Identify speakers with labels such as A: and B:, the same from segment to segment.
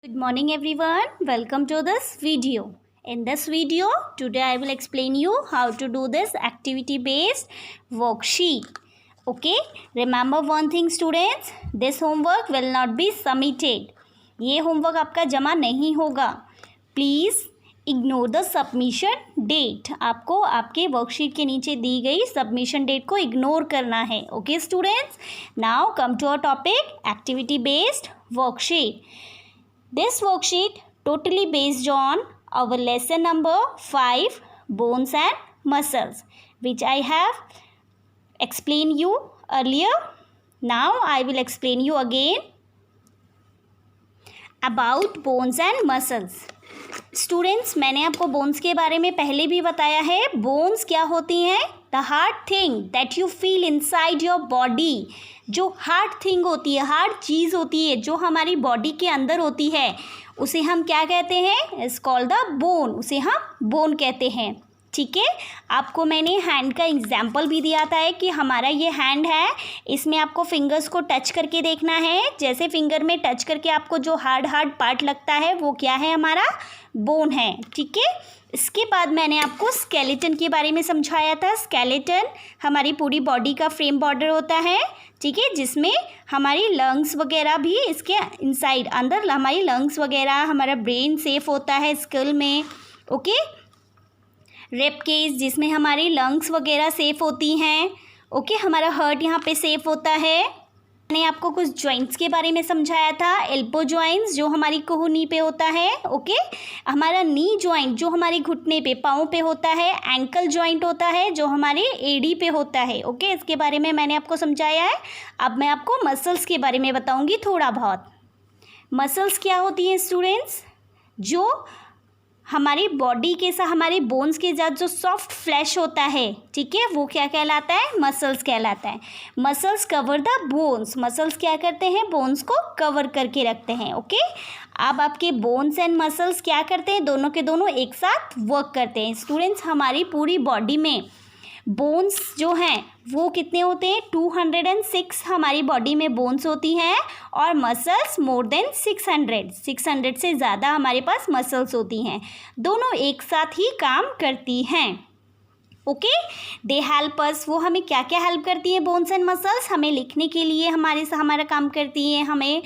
A: Good morning everyone, welcome to this video. In this video, today I will explain you how to do this activity based worksheet. Okay, remember one thing students, this homework will not be submitted. ये homework आपका जमा नहीं होगा. Please ignore the submission date. आपको आपके worksheet के नीचे दी गई सबमिशन डेट को इग्नोर करना है. Okay students, now come to our topic activity based worksheet. This worksheet totally based on our lesson number 5 bones and muscles, which I have explained you earlier. Now I will explain you again about bones and muscles. Students, मैंने आपको bones के बारे में पहले भी बताया है. Bones क्या होती हैं? The hard thing that you feel inside your body. जो हार्ड थिंग होती है, हार्ड चीज़ होती है जो हमारी बॉडी के अंदर होती है, उसे हम क्या कहते हैं? It's called the bone. उसे हम बोन कहते हैं. ठीक है, आपको मैंने हैंड का एग्जाम्पल भी दिया था कि हमारा ये हैंड है, इसमें आपको फिंगर्स को टच करके देखना है. जैसे फिंगर में टच करके आपको जो हार्ड पार्ट लगता है वो क्या है? हमारा बोन है. ठीक है, इसके बाद मैंने आपको स्केलेटन के बारे में समझाया था. स्केलेटन हमारी पूरी बॉडी का फ्रेम बॉर्डर होता है. ठीक है, जिसमें हमारी लंग्स वगैरह भी इसके इनसाइड अंदर हमारी लंग्स वगैरह, हमारा ब्रेन सेफ होता है स्कल में. ओके, रेप केस जिसमें हमारी लंग्स वगैरह सेफ होती हैं. ओके, हमारा हार्ट यहाँ पे सेफ होता है. मैंने आपको कुछ जॉइंट्स के बारे में समझाया था. एल्बो जॉइंट्स जो हमारी कोहनी पे होता है. ओके, हमारा नी जॉइंट जो हमारी घुटने पे, पाँव पे होता है. एंकल जॉइंट होता है जो हमारे एड़ी पे होता है. ओके, इसके बारे में मैंने आपको समझाया है. अब मैं आपको मसल्स के बारे में बताऊंगी थोड़ा बहुत. मसल्स क्या होती हैं स्टूडेंट्स? जो हमारी बॉडी के साथ, हमारे बोन्स के साथ जो सॉफ्ट फ्लैश होता है, ठीक है, वो क्या कहलाता है? मसल्स कहलाता है. Muscles cover the bones. Muscles क्या करते हैं? बोन्स को कवर करके रखते हैं. ओके, अब आपके बोन्स एंड मसल्स क्या करते हैं? दोनों के दोनों एक साथ वर्क करते हैं. स्टूडेंट्स, हमारी पूरी बॉडी में बोन्स जो हैं वो कितने होते हैं? 206 हमारी बॉडी में बोन्स होती हैं और मसल्स मोर देन 600 से ज़्यादा हमारे पास मसल्स होती हैं. दोनों एक साथ ही काम करती हैं. Okay, they help us. वो हमें क्या क्या हेल्प करती है? बोन्स एंड मसल्स हमें लिखने के लिए हमारा काम करती हैं. हमें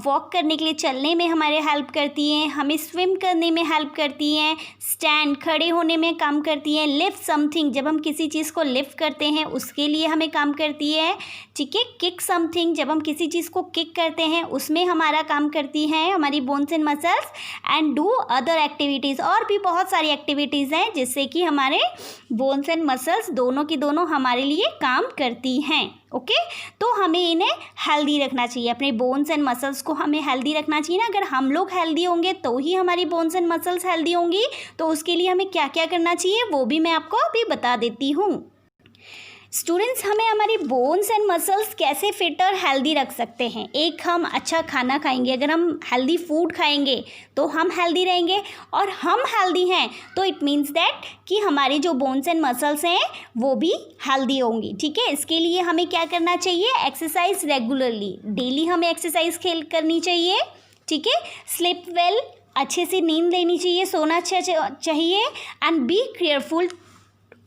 A: वॉक करने के लिए, चलने में हमारे हेल्प करती हैं. हमें स्विम करने में हेल्प करती हैं. स्टैंड, खड़े होने में काम करती हैं. लिफ्ट समथिंग, जब हम किसी चीज़ को लिफ्ट करते हैं उसके लिए हमें काम करती है. ठीक है, किक समथिंग, जब हम किसी चीज़ को किक करते हैं उसमें हमारा काम करती हैं हमारी bones and muscles. And do other activities, और भी बहुत सारी एक्टिविटीज़ हैं जिससे कि हमारे बोन्स एंड मसल्स दोनों की दोनों हमारे लिए काम करती हैं. ओके, तो हमें इन्हें हेल्दी रखना चाहिए. अपने बोन्स एंड मसल्स को हमें हेल्दी रखना चाहिए ना. अगर हम लोग हेल्दी होंगे तो ही हमारी बोन्स एंड मसल्स हेल्दी होंगी. तो उसके लिए हमें क्या क्या करना चाहिए वो भी मैं आपको अभी बता देती हूँ. स्टूडेंट्स, हमें हमारी बोन्स एंड मसल्स कैसे फिट और हेल्दी रख सकते हैं? एक, हम अच्छा खाना खाएंगे. अगर हम हेल्दी फूड खाएंगे तो हम हेल्दी रहेंगे, और हम हेल्दी हैं तो इट मीन्स दैट कि हमारी जो बोन्स एंड मसल्स हैं वो भी हेल्दी होंगी. ठीक है, इसके लिए हमें क्या करना चाहिए? एक्सरसाइज रेगुलरली, डेली हमें एक्सरसाइज करनी चाहिए. ठीक है, स्लीप वेल, अच्छे से नींद लेनी चाहिए, सोना अच्छा चाहिए. And be careful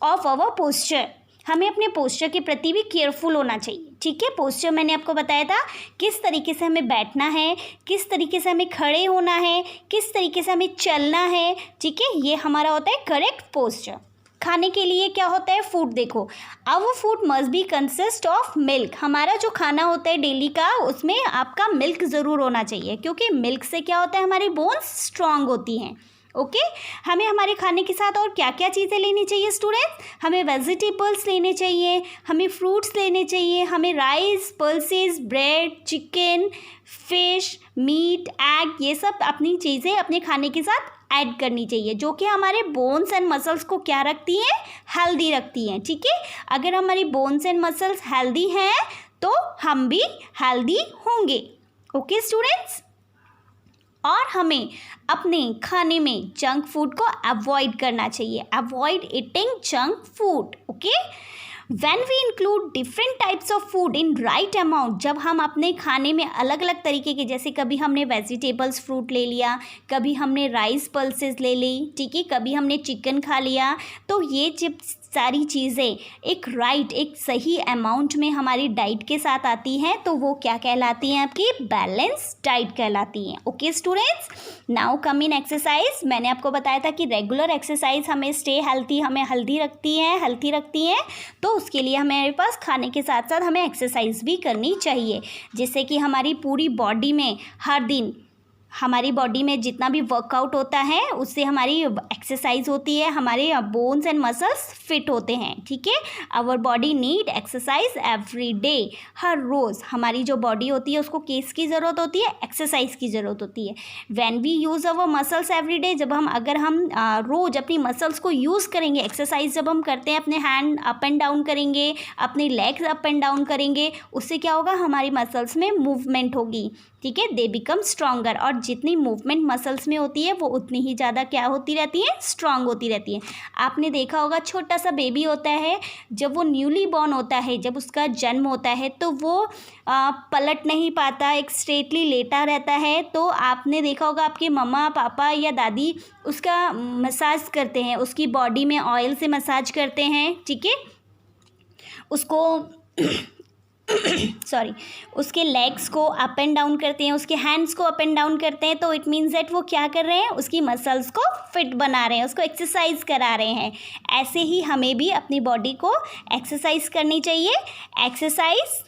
A: of our posture. हमें अपने पोस्चर के प्रति भी केयरफुल होना चाहिए. ठीक है, पोस्चर मैंने आपको बताया था किस तरीके से हमें बैठना है, किस तरीके से हमें खड़े होना है, किस तरीके से हमें चलना है. ठीक है, ये हमारा होता है करेक्ट पोस्चर. खाने के लिए क्या होता है? फूड. देखो, our food must be consist of milk. हमारा जो खाना होता है डेली का, उसमें आपका मिल्क ज़रूर होना चाहिए, क्योंकि मिल्क से क्या होता है? हमारी बोन्स स्ट्रांग होती हैं. ओके, हमें हमारे खाने के साथ और क्या क्या चीज़ें लेनी चाहिए स्टूडेंट्स? हमें वेजिटेबल्स लेने चाहिए, हमें फ्रूट्स लेने चाहिए, हमें rice, pulses, bread, chicken, fish, meat, egg, ये सब अपनी चीज़ें अपने खाने के साथ ऐड करनी चाहिए, जो कि हमारे बोन्स एंड मसल्स को क्या रखती हैं? हेल्दी रखती हैं. ठीक है, अगर हमारी बोन्स एंड मसल्स हेल्दी हैं तो हम भी हेल्दी होंगे. ओके स्टूडेंट्स, और हमें अपने खाने में जंक फूड को अवॉइड करना चाहिए. Avoid eating junk food. Okay, When we include different types of food in right amount, जब हम अपने खाने में अलग अलग तरीके के, जैसे कभी हमने वेजिटेबल्स फ्रूट ले लिया, कभी हमने राइस पल्सेस ले ली, ठीक है, कभी हमने चिकन खा लिया, तो ये जब सारी चीज़ें एक सही अमाउंट में हमारी डाइट के साथ आती हैं तो वो क्या कहलाती हैं, आपकी बैलेंस डाइट कहलाती हैं। ओके स्टूडेंट्स, नाउ कम इन एक्सरसाइज। मैंने आपको बताया था कि रेगुलर एक्सरसाइज हमें स्टे हेल्थी, हमें हेल्थी रखती हैं, तो उसके लिए हमारे पास खाने के साथ साथ हमें एक्सरसाइज भी करनी चाहिए, जिससे कि हमारी पूरी बॉडी में हर दिन हमारी बॉडी में जितना भी वर्कआउट होता है उससे हमारी एक्सरसाइज होती है, हमारे बोन्स एंड मसल्स फिट होते हैं, ठीक है। Our body need exercise every day, हर रोज़ हमारी जो बॉडी होती है उसको किस की ज़रूरत होती है, एक्सरसाइज की ज़रूरत होती है। When we use our muscles every day, जब हम रोज़ अपनी मसल्स को यूज़ करेंगे, एक्सरसाइज जब हम करते हैं, अपने हैंड अप एंड डाउन करेंगे, अपने लेग्स अप एंड डाउन करेंगे, उससे क्या होगा, हमारी मसल्स में मूवमेंट होगी, ठीक है, दे बिकम स्ट्रॉन्गर। और जितनी मूवमेंट मसल्स में होती है वो उतनी ही ज़्यादा क्या होती रहती है, स्ट्रांग होती रहती है। आपने देखा होगा छोटा सा बेबी होता है, जब वो न्यूली बॉर्न होता है, जब उसका जन्म होता है तो वो पलट नहीं पाता, एक स्ट्रेटली लेटा रहता है। तो आपने देखा होगा आपके मम्मा पापा या दादी उसका मसाज करते हैं, उसकी बॉडी में ऑयल से मसाज करते हैं, ठीक है, उसको उसके लेग्स को अप एंड डाउन करते हैं, उसके हैंड्स को अप एंड डाउन करते हैं। तो इट मीन्स दैट वो क्या कर रहे हैं, उसकी मसल्स को फिट बना रहे हैं, उसको एक्सरसाइज करा रहे हैं। ऐसे ही हमें भी अपनी बॉडी को एक्सरसाइज करनी चाहिए। Exercise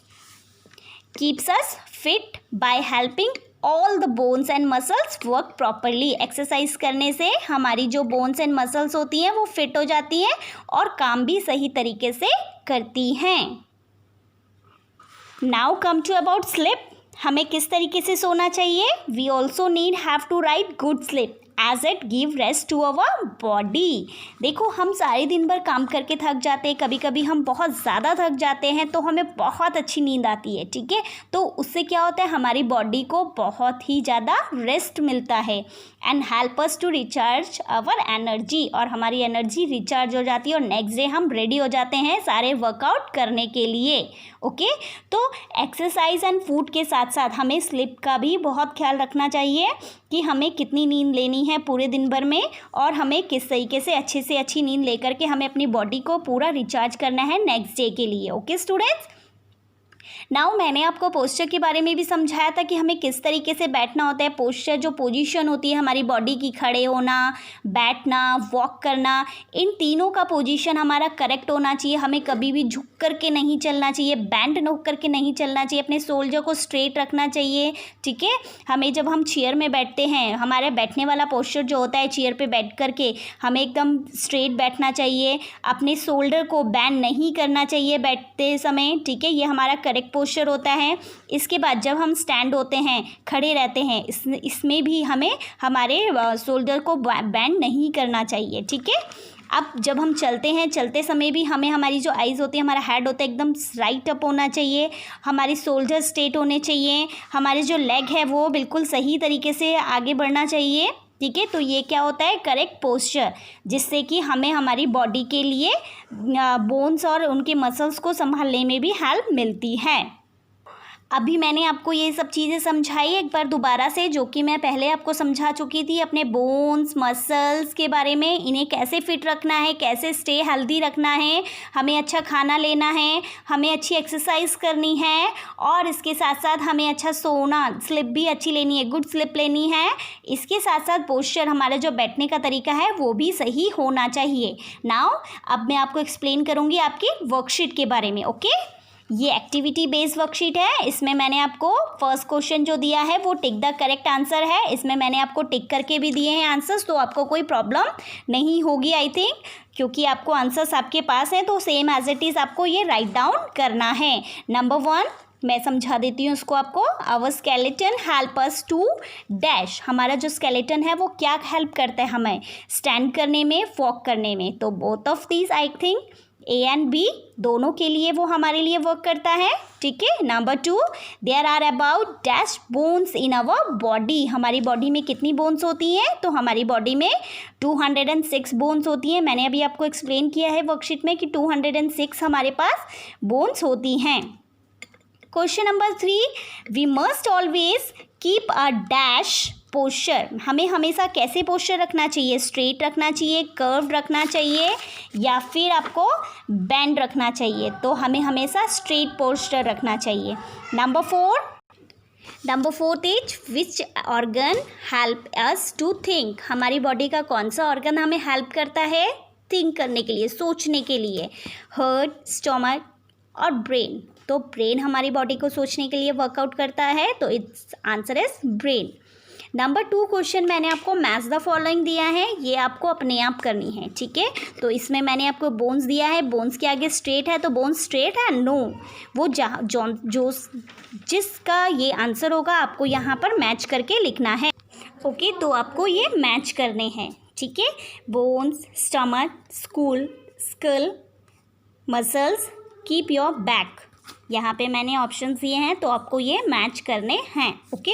A: keeps us feet by helping all the bones and muscles work properly. Exercise करने से हमारी जो बोन्स एंड मसल्स होती हैं वो फिट हो जाती हैं और काम भी सही तरीके से करती हैं। Now come to about sleep. हमें किस तरीके से सोना चाहिए। We also have to right good sleep as it give rest to our body. देखो, हम सारे दिन भर काम करके थक जाते हैं, कभी कभी हम बहुत ज़्यादा थक जाते हैं तो हमें बहुत अच्छी नींद आती है, ठीक है। तो उससे क्या होता है, हमारी बॉडी को बहुत ही ज़्यादा रेस्ट मिलता है and help us to recharge our energy, और हमारी एनर्जी रिचार्ज हो जाती है और नेक्स्ट डे हम रेडी हो जाते हैं सारे वर्कआउट करने के लिए। ओके, तो एक्सरसाइज एंड फूड के साथ साथ हमें स्लीप का भी बहुत ख्याल रखना चाहिए कि हमें कितनी नींद लेनी है पूरे दिन भर में, और हमें किस तरीके से अच्छी नींद लेकर के हमें अपनी बॉडी को पूरा रिचार्ज करना है नेक्स्ट डे के लिए। ओके स्टूडेंट्स, नाउ मैंने आपको पोस्चर के बारे में भी समझाया था कि हमें किस तरीके से बैठना होता है। पोस्चर जो पोजीशन होती है हमारी बॉडी की, खड़े होना, बैठना, वॉक करना, इन तीनों का पोजीशन हमारा करेक्ट होना चाहिए। हमें कभी भी झुक करके नहीं चलना चाहिए, बैंड होकर करके नहीं चलना चाहिए, अपने शोल्डर को स्ट्रेट रखना चाहिए, ठीक है। हमें जब हम चेयर में बैठते हैं, हमारे बैठने वाला पोस्चर जो होता है, चेयर पे बैठ करके हमें एकदम स्ट्रेट बैठना चाहिए, अपने शोल्डर को बैंड नहीं करना चाहिए बैठते समय, ठीक है। ये हमारा करेक्ट पोस्चर होता है। इसके बाद जब हम स्टैंड होते हैं, खड़े रहते हैं, इसमें भी हमें हमारे शोल्डर को बैंड नहीं करना चाहिए, ठीक है। अब जब हम चलते हैं, चलते समय भी हमें हमारी जो आइज़ होती है, हमारा हेड होता है एकदम राइट अप होना चाहिए, हमारी शोल्डर स्ट्रेट होने चाहिए, हमारे जो लेग है वो बिल्कुल सही तरीके से आगे बढ़ना चाहिए, ठीक है। तो ये क्या होता है, करेक्ट पोस्चर, जिससे कि हमें हमारी बॉडी के लिए बोन्स और उनके मसल्स को संभालने में भी हेल्प मिलती है। अभी मैंने आपको ये सब चीज़ें समझाई एक बार दोबारा से, जो कि मैं पहले आपको समझा चुकी थी, अपने बोन्स मसल्स के बारे में, इन्हें कैसे फिट रखना है, कैसे स्टे हेल्दी रखना है, हमें अच्छा खाना लेना है, हमें अच्छी एक्सरसाइज करनी है, और इसके साथ साथ हमें अच्छा सोना, स्लिप भी अच्छी लेनी है, गुड स्लिप लेनी है। इसके साथ साथ पोस्चर, हमारा जो बैठने का तरीका है वो भी सही होना चाहिए। नाउ अब मैं आपको एक्सप्लेन करूँगी आपकी वर्कशीट के बारे में। ओके, ये एक्टिविटी बेस्ड वर्कशीट है। इसमें मैंने आपको फर्स्ट क्वेश्चन जो दिया है वो टिक द करेक्ट आंसर है। इसमें मैंने आपको टिक करके भी दिए हैं आंसर्स, तो आपको कोई प्रॉब्लम नहीं होगी आई थिंक, क्योंकि आपको आंसर्स आपके पास हैं, तो सेम एज इट इज़ आपको ये राइट डाउन करना है। नंबर 1 मैं समझा देती हूँ उसको आपको। Our skeleton help us to dash. हमारा जो स्केलेटन है वो क्या हेल्प करता है हमें, स्टैंड करने में, वॉक करने में। तो both of these I think a and b दोनों के लिए वो हमारे लिए वर्क करता है, ठीक है। Number 2, there are about dash bones in our body. हमारी बॉडी में कितनी बोन्स होती हैं? तो हमारी बॉडी में 206 बोन्स होती हैं। मैंने अभी आपको एक्सप्लेन किया है वर्कशीट में कि 206 हमारे पास बोन्स होती हैं। Question number 3, we must always keep a dash posture. हमें हमेशा कैसे पोस्चर रखना चाहिए? स्ट्रेट रखना चाहिए, कर्व रखना चाहिए, या फिर आपको बेंड रखना चाहिए? तो हमें हमेशा स्ट्रेट पोस्चर रखना चाहिए। Number 4 is which organ help us to think. हमारी बॉडी का कौन सा ऑर्गन हमें हेल्प करता है थिंक करने के लिए, सोचने के लिए? हार्ट, स्टमक और ब्रेन। तो ब्रेन हमारी बॉडी को सोचने के लिए वर्कआउट करता है, तो it's answer is brain. Number 2 question मैंने आपको मैच द फॉलोइंग दिया है, ये आपको अपने आप करनी है, ठीक है। तो इसमें मैंने आपको बोन्स दिया है, बोन्स के आगे स्ट्रेट है, तो बोन्स स्ट्रेट है? नो, वो जो जिसका ये आंसर होगा आपको यहाँ पर मैच करके लिखना है, ओके। तो आपको ये मैच करने हैं, ठीक है। Bones, stomach, skull, muscles, keep your back. यहाँ पे मैंने ऑप्शंस दिए हैं, तो आपको ये मैच करने हैं, ओके।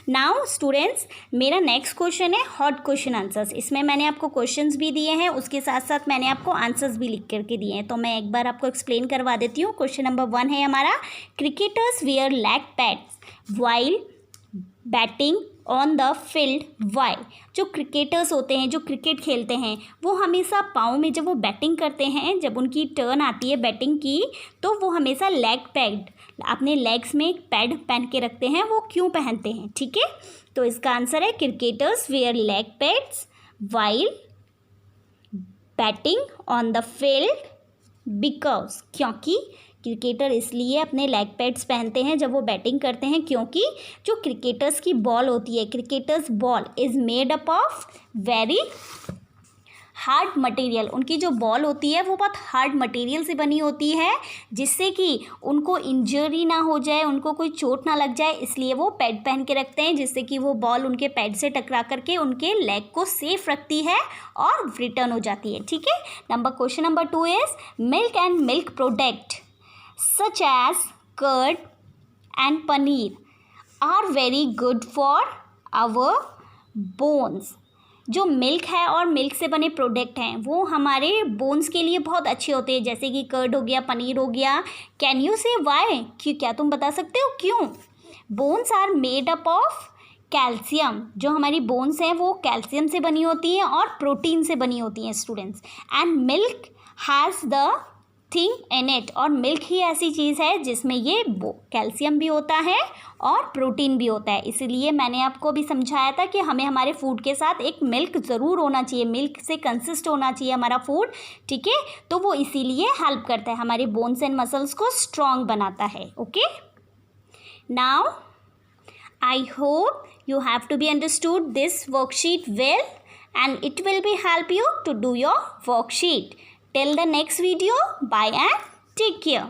A: नाउ स्टूडेंट्स, मेरा नेक्स्ट क्वेश्चन है हॉट क्वेश्चन आंसर्स। इसमें मैंने आपको क्वेश्चंस भी दिए हैं, उसके साथ साथ मैंने आपको आंसर्स भी लिख करके दिए हैं, तो मैं एक बार आपको एक्सप्लेन करवा देती हूँ। क्वेश्चन नंबर 1 है हमारा, cricketers wear leg pads while batting on the field why. जो क्रिकेटर्स होते हैं, जो क्रिकेट खेलते हैं, वो हमेशा पाँव में जब वो बैटिंग करते हैं, जब उनकी टर्न आती है बैटिंग की, तो वो हमेशा लेग पैड, अपने लेग्स में एक पैड पहन के रखते हैं। वो क्यों पहनते हैं, ठीक है। तो इसका आंसर है cricketers wear leg pads while batting on the field because, क्योंकि क्रिकेटर इसलिए अपने लेग पैड्स पहनते हैं जब वो बैटिंग करते हैं, क्योंकि जो क्रिकेटर्स की बॉल होती है, cricketers ball is made up of very hard material. उनकी जो बॉल होती है वो बहुत हार्ड मटेरियल से बनी होती है, जिससे कि उनको इंजरी ना हो जाए, उनको कोई चोट ना लग जाए, इसलिए वो पैड पहन के रखते हैं, जिससे कि वो बॉल उनके पैड से टकरा करके उनके लेग को सेफ रखती है और रिटर्न हो जाती है, ठीक है। Question number 2 is milk and milk product such as curd and paneer are very good for our bones। जो मिल्क है और मिल्क से बने प्रोडक्ट हैं वो हमारे बोन्स के लिए बहुत अच्छे होते हैं, जैसे कि कर्ड हो गया, पनीर हो गया। कैन यू से वाई, क्या तुम बता सकते हो क्यों? Bones are made up of calcium. जो हमारी बोन्स हैं वो कैल्शियम से बनी होती हैं और प्रोटीन से बनी होती हैं students. And milk has the thing in it, और मिल्क ही ऐसी चीज़ है जिसमें ये कैल्शियम भी होता है और प्रोटीन भी होता है। इसलिए मैंने आपको भी समझाया था कि हमें हमारे फूड के साथ एक मिल्क ज़रूर होना चाहिए, मिल्क से कंसिस्ट होना चाहिए हमारा फूड, ठीक है। तो वो इसीलिए हेल्प करता है, हमारे बोन्स एंड मसल्स को स्ट्रॉन्ग बनाता है, okay. Now I hope you have to be understood this worksheet well, and it will be help you to do your worksheet. Till the next video, bye and take care.